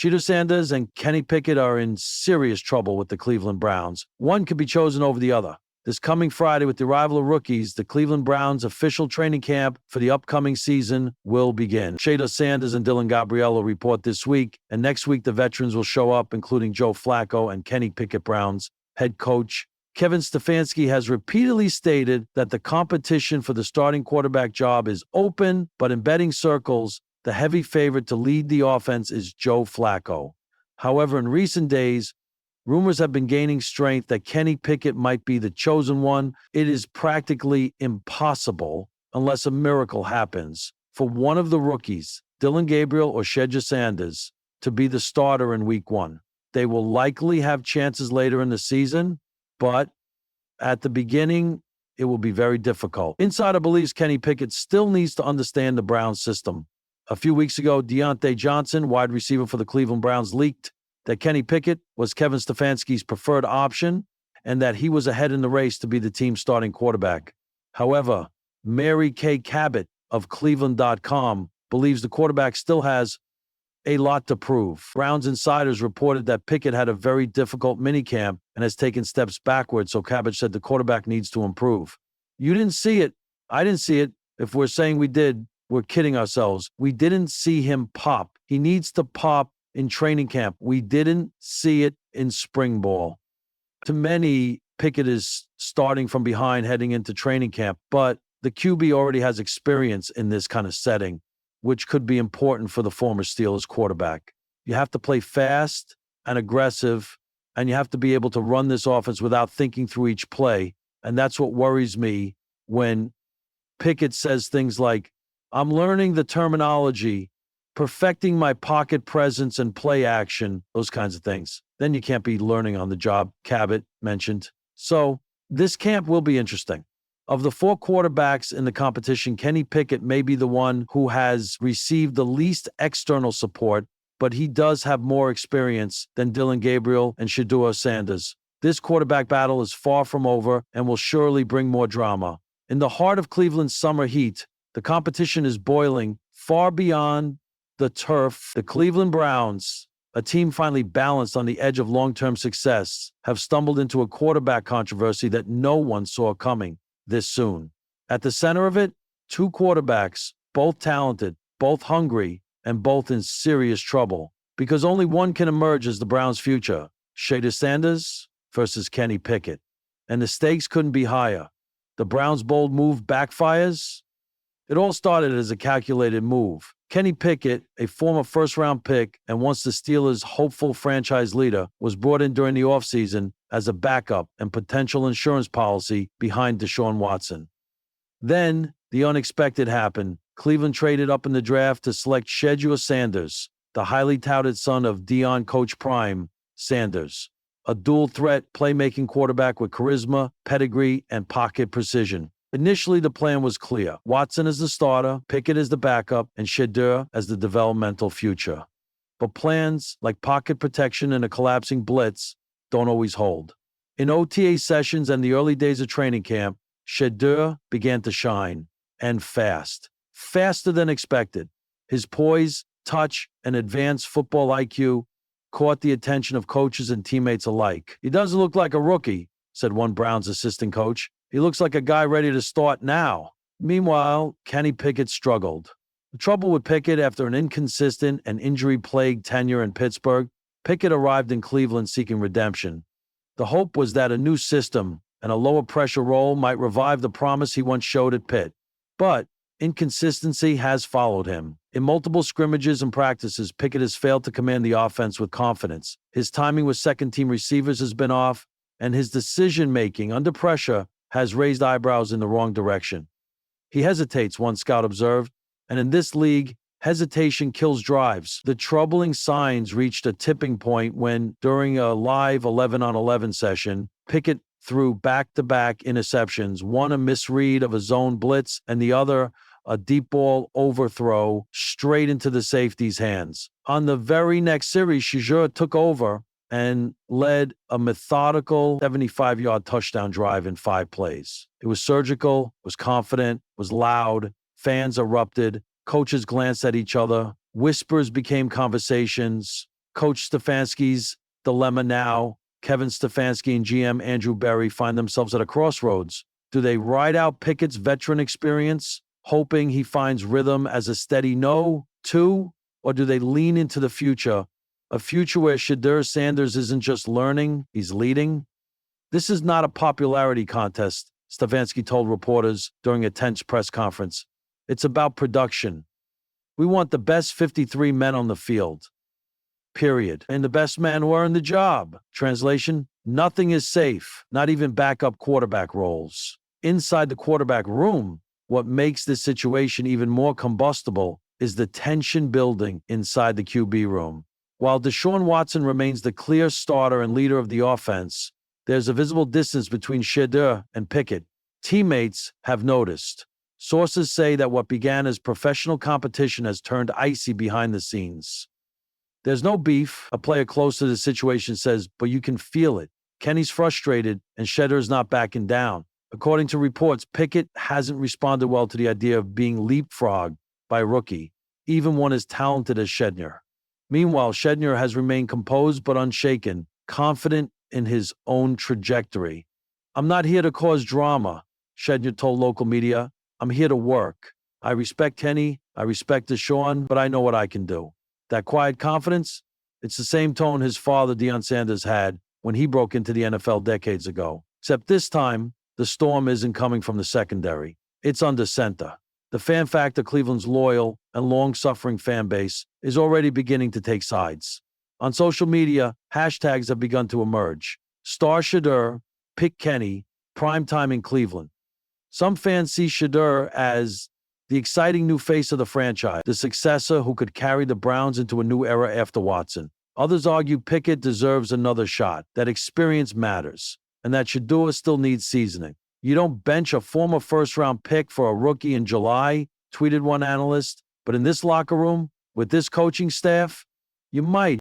Shedeur Sanders and Kenny Pickett are in serious trouble with the Cleveland Browns. One could be chosen over the other. This coming Friday, with the arrival of rookies, the Cleveland Browns' official training camp for the upcoming season will begin. Shedeur Sanders and Dylan Gabriello report this week, and next week the veterans will show up, including Joe Flacco and Kenny Pickett. Browns head coach Kevin Stefanski has repeatedly stated that the competition for the starting quarterback job is open, but in betting circles, the heavy favorite to lead the offense is Joe Flacco. However, in recent days, rumors have been gaining strength that Kenny Pickett might be the chosen one. It is practically impossible, unless a miracle happens, for one of the rookies, Dylan Gabriel or Shedeur Sanders, to be the starter in Week 1. They will likely have chances later in the season, but at the beginning, it will be very difficult. Insider believes Kenny Pickett still needs to understand the Browns system. A few weeks ago, Deontay Johnson, wide receiver for the Cleveland Browns, leaked that Kenny Pickett was Kevin Stefanski's preferred option and that he was ahead in the race to be the team's starting quarterback. However, Mary Kay Cabot of Cleveland.com believes the quarterback still has a lot to prove. Browns insiders reported that Pickett had a very difficult minicamp and has taken steps backwards, so Cabot said the quarterback needs to improve. You didn't see it. I didn't see it. If we're saying we did, we're kidding ourselves. We didn't see him pop. He needs to pop in training camp. We didn't see it in spring ball. To many, Pickett is starting from behind heading into training camp, but the QB already has experience in this kind of setting, which could be important for the former Steelers quarterback. You have to play fast and aggressive, and you have to be able to run this offense without thinking through each play. And that's what worries me when Pickett says things like, I'm learning the terminology, perfecting my pocket presence and play action, those kinds of things. Then you can't be learning on the job, Cabot mentioned. So this camp will be interesting. Of the 4 quarterbacks in the competition, Kenny Pickett may be the one who has received the least external support, but he does have more experience than Dylan Gabriel and Shedeur Sanders. This quarterback battle is far from over and will surely bring more drama. In the heart of Cleveland's summer heat, the competition is boiling far beyond the turf. The Cleveland Browns, a team finally balanced on the edge of long-term success, have stumbled into a quarterback controversy that no one saw coming this soon. At the center of it, 2 quarterbacks, both talented, both hungry, and both in serious trouble, because only one can emerge as the Browns' future, Shedeur Sanders versus Kenny Pickett. And the stakes couldn't be higher. The Browns' bold move backfires. It all started as a calculated move. Kenny Pickett, a former first-round pick and once the Steelers' hopeful franchise leader, was brought in during the offseason as a backup and potential insurance policy behind Deshaun Watson. Then, the unexpected happened. Cleveland traded up in the draft to select Shedeur Sanders, the highly touted son of Deion Coach Prime Sanders, a dual-threat playmaking quarterback with charisma, pedigree, and pocket precision. Initially, the plan was clear. Watson as the starter, Pickett as the backup, and Shedeur as the developmental future. But plans like pocket protection and a collapsing blitz don't always hold. In OTA sessions and the early days of training camp, Shedeur began to shine, and fast. Faster than expected. His poise, touch, and advanced football IQ caught the attention of coaches and teammates alike. He doesn't look like a rookie, said one Browns assistant coach. He looks like a guy ready to start now. Meanwhile, Kenny Pickett struggled. The trouble with Pickett, after an inconsistent and injury-plagued tenure in Pittsburgh, Pickett arrived in Cleveland seeking redemption. The hope was that a new system and a lower-pressure role might revive the promise he once showed at Pitt. But inconsistency has followed him. In multiple scrimmages and practices, Pickett has failed to command the offense with confidence. His timing with second-team receivers has been off, and his decision-making under pressure has raised eyebrows in the wrong direction. He hesitates, one scout observed, and in this league, hesitation kills drives. The troubling signs reached a tipping point when, during a live 11-on-11 session, Pickett threw back-to-back interceptions, one a misread of a zone blitz and the other a deep ball overthrow straight into the safety's hands. On the very next series, Shedeur took over and led a methodical 75-yard touchdown drive in 5 plays. It was surgical, was confident, was loud. Fans erupted. Coaches glanced at each other. Whispers became conversations. Coach Stefanski's dilemma now. Kevin Stefanski and GM Andrew Berry find themselves at a crossroads. Do they ride out Pickett's veteran experience, hoping he finds rhythm as a steady no, two, or do they lean into the future, a future where Shedeur Sanders isn't just learning, he's leading? This is not a popularity contest, Stefanski told reporters during a tense press conference. It's about production. We want the best 53 men on the field. Period. And the best men who are in the job. Translation: nothing is safe, not even backup quarterback roles. Inside the quarterback room, what makes this situation even more combustible is the tension building inside the QB room. While Deshaun Watson remains the clear starter and leader of the offense, there's a visible distance between Shedeur and Pickett. Teammates have noticed. Sources say that what began as professional competition has turned icy behind the scenes. There's no beef, a player close to the situation says, but you can feel it. Kenny's frustrated, and Shedeur's not backing down. According to reports, Pickett hasn't responded well to the idea of being leapfrogged by a rookie, even one as talented as Shedeur. Meanwhile, Shedeur has remained composed but unshaken, confident in his own trajectory. I'm not here to cause drama, Shedeur told local media. I'm here to work. I respect Kenny, I respect Deshaun, but I know what I can do. That quiet confidence, it's the same tone his father, Deion Sanders, had when he broke into the NFL decades ago. Except this time, the storm isn't coming from the secondary. It's under center. The fan factor, Cleveland's loyal and long-suffering fan base, is already beginning to take sides. On social media, hashtags have begun to emerge. Star Shedeur, Pick Kenny, primetime in Cleveland. Some fans see Shedeur as the exciting new face of the franchise, the successor who could carry the Browns into a new era after Watson. Others argue Pickett deserves another shot, that experience matters, and that Shedeur still needs seasoning. You don't bench a former first-round pick for a rookie in July, tweeted one analyst, but in this locker room, with this coaching staff, you might.